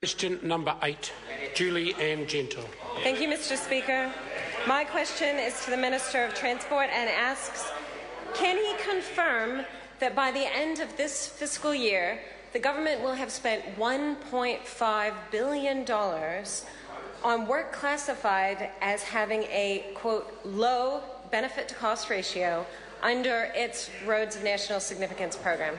Question number 8, Julie Ann Genter. Thank you, Mr. Speaker. My question is to the Minister of Transport and asks, can he confirm that by the end of this fiscal year, the government will have spent $1.5 billion on work classified as having a, quote, low benefit-to-cost ratio under its Roads of National Significance program?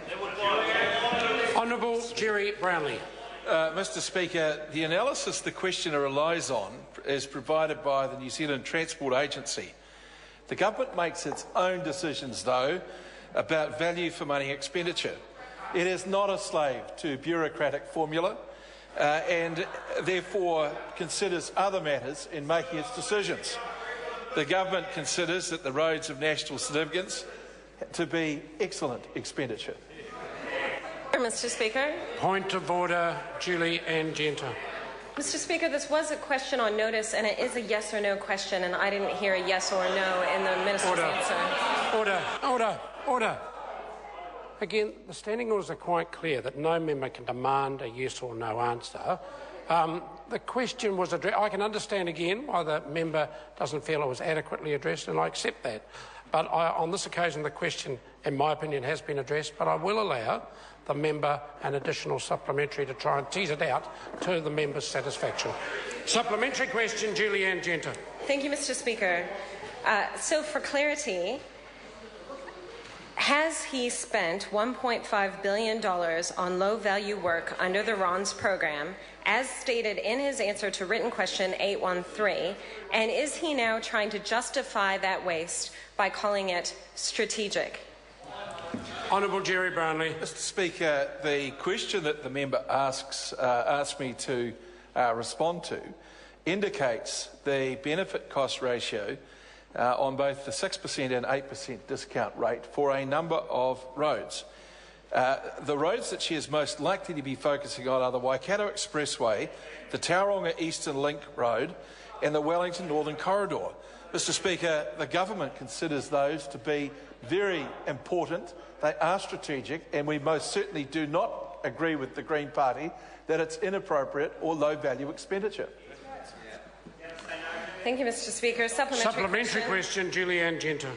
Honourable Jerry Brownlee. Mr. Speaker, the analysis the questioner relies on is provided by the New Zealand Transport Agency. The government makes its own decisions, though, about value for money expenditure. It is not a slave to bureaucratic formula and therefore considers other matters in making its decisions. The government considers that the roads of national significance to be excellent expenditure. Mr. Speaker. Point of order, Julie Ann Genter. Mr. Speaker, this was a question on notice, and it is a yes or no question, and I didn't hear a yes or no in the minister's answer. Order. Again, the standing orders are quite clear that no member can demand a yes or no answer. The question was addressed. I can understand again why the member doesn't feel it was adequately addressed, and I accept that. But on this occasion, the question, in my opinion, has been addressed, but I will allow the member an additional supplementary to try and tease it out to the member's satisfaction. Supplementary question, Julie Ann Genter. Thank you, Mr. Speaker. So for clarity, has he spent $1.5 billion on low-value work under the RONS program, as stated in his answer to written question 813, and is he now trying to justify that waste by calling it strategic? Honourable Jerry Brownlee. Mr. Speaker, the question that the member asked me to respond to indicates the benefit-cost ratio on both the 6% and 8% discount rate for a number of roads. The roads that she is most likely to be focusing on are the Waikato Expressway, the Tauranga Eastern Link Road and the Wellington Northern Corridor. Mr. Speaker, the government considers those to be very important. They are strategic, and we most certainly do not agree with the Green Party that it's inappropriate or low-value expenditure. Thank you, Mr. Speaker. Supplementary question, Julie Ann Genter.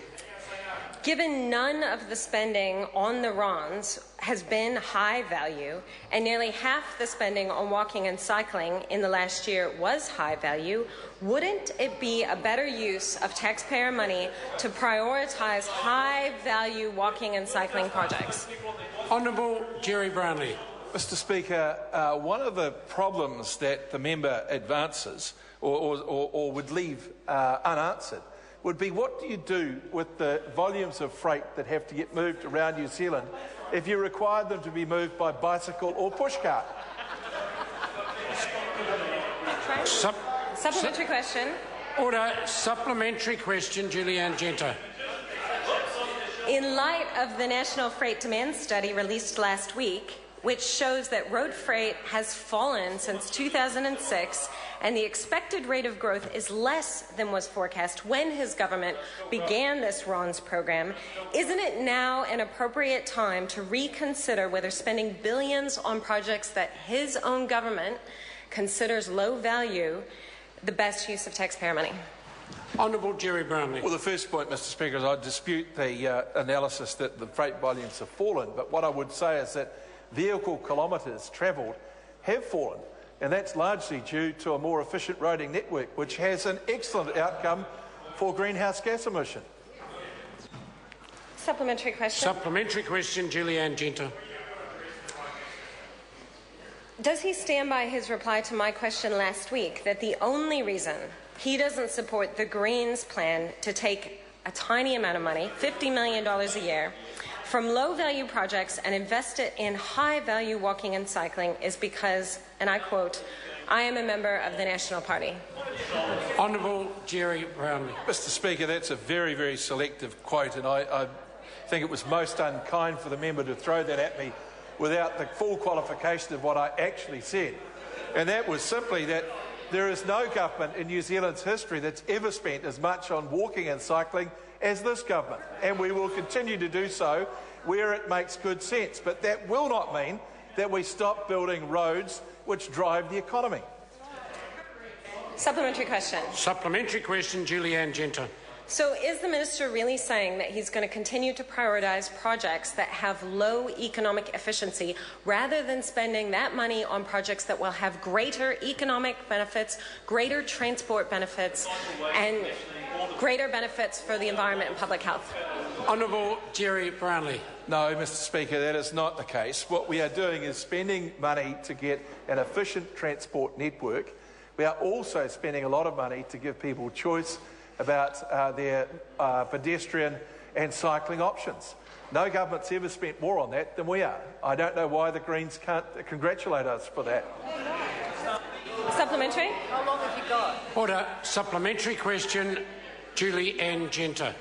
Given none of the spending on the RONS has been high value, and nearly half the spending on walking and cycling in the last year was high value, wouldn't it be a better use of taxpayer money to prioritise high-value walking and cycling projects? Honourable Jerry Brownlee. Mr. Speaker, one of the problems that the member advances or would leave unanswered would be, what do you do with the volumes of freight that have to get moved around New Zealand if you require them to be moved by bicycle or pushcart? Supplementary question. Order. Supplementary question, Julie Ann Genter. In light of the National Freight Demand Study released last week, which shows that road freight has fallen since 2006 and the expected rate of growth is less than was forecast when his government began this RONS program, isn't it now an appropriate time to reconsider whether spending billions on projects that his own government considers low value the best use of taxpayer money? Honourable Jerry Brownlee. Well, the first point, Mr. Speaker, is I dispute the analysis that the freight volumes have fallen, but what I would say is that vehicle kilometres travelled have fallen, and that's largely due to a more efficient roading network, which has an excellent outcome for greenhouse gas emission. Supplementary question. Supplementary question, Julie Ann Genter. Does he stand by his reply to my question last week that the only reason he doesn't support the Greens' plan to take a tiny amount of money, $50 million a year, from low-value projects and invest it in high-value walking and cycling is because, and I quote, "I am a member of the National Party"? Honourable Jerry Brownlee. Mr. Speaker, that's a very, very selective quote, and I think it was most unkind for the member to throw that at me without the full qualification of what I actually said. And that was simply that there is no government in New Zealand's history that's ever spent as much on walking and cycling as this government, and we will continue to do so where it makes good sense. But that will not mean that we stop building roads which drive the economy. Supplementary question. Supplementary question, Julianne Genter. So is the minister really saying that he's going to continue to prioritise projects that have low economic efficiency rather than spending that money on projects that will have greater economic benefits, greater transport benefits, and greater benefits for the environment and public health? Honourable Jerry Brownlee. No, Mr Speaker, that is not the case. What we are doing is spending money to get an efficient transport network. We are also spending a lot of money to give people choice about their pedestrian and cycling options. No government's ever spent more on that than we are. I don't know why the Greens can't congratulate us for that. Supplementary? How long have you got? Order. Supplementary question, Julianne Genter.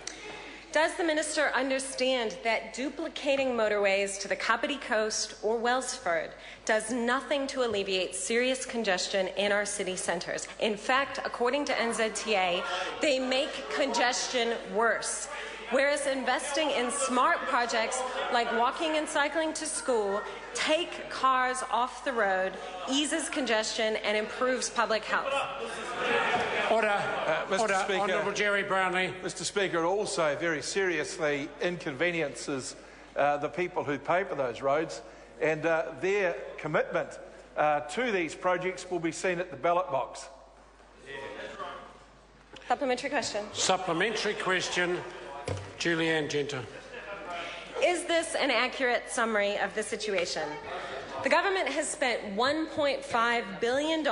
Does the minister understand that duplicating motorways to the Kapiti Coast or Wellsford does nothing to alleviate serious congestion in our city centres? In fact, according to NZTA, they make congestion worse. Whereas investing in smart projects like walking and cycling to school take cars off the road, eases congestion and improves public health. Order. Mr Speaker, Honourable Jerry Brownlee. Mr Speaker, it also very seriously inconveniences the people who pay for those roads, and their commitment to these projects will be seen at the ballot box. Supplementary question. Supplementary question, Julianne Genter. Is this an accurate summary of the situation? The government has spent $1.5 billion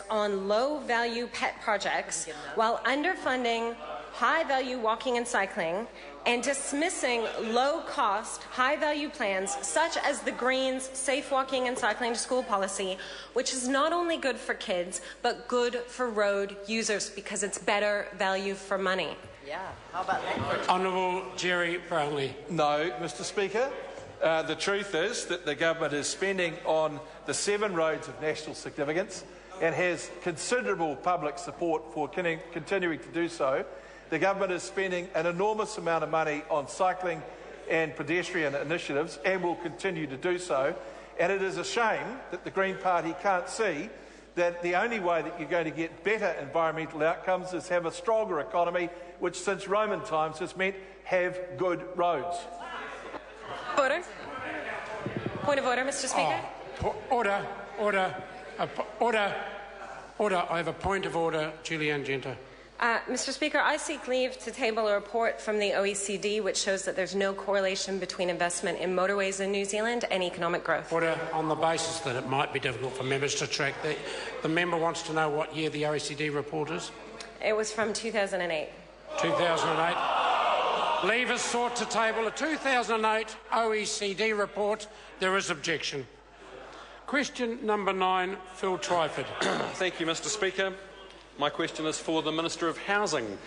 on low-value pet projects while underfunding high-value walking and cycling and dismissing low-cost, high-value plans such as the Greens' Safe Walking and Cycling to School policy, which is not only good for kids, but good for road users because it's better value for money. Yeah, how about that? Honourable Jerry Brownlee. No, Mr Speaker. The truth is that the government is spending on the 7 roads of national significance and has considerable public support for continuing to do so. The government is spending an enormous amount of money on cycling and pedestrian initiatives and will continue to do so. And it is a shame that the Green Party can't see that the only way that you're going to get better environmental outcomes is have a stronger economy, which since Roman times has meant have good roads. Order. Point of order, Mr Speaker. Order. I have a point of order, Julianne Genter. Mr Speaker, I seek leave to table a report from the OECD which shows that there's no correlation between investment in motorways in New Zealand and economic growth. Order. On the basis that it might be difficult for members to track, the member wants to know what year the OECD report is. It was from 2008. 2008. Leave is sought to table a 2008 OECD report. There is objection. Question number 9, Phil Twyford. Thank you, Mr Speaker. My question is for the Minister of Housing.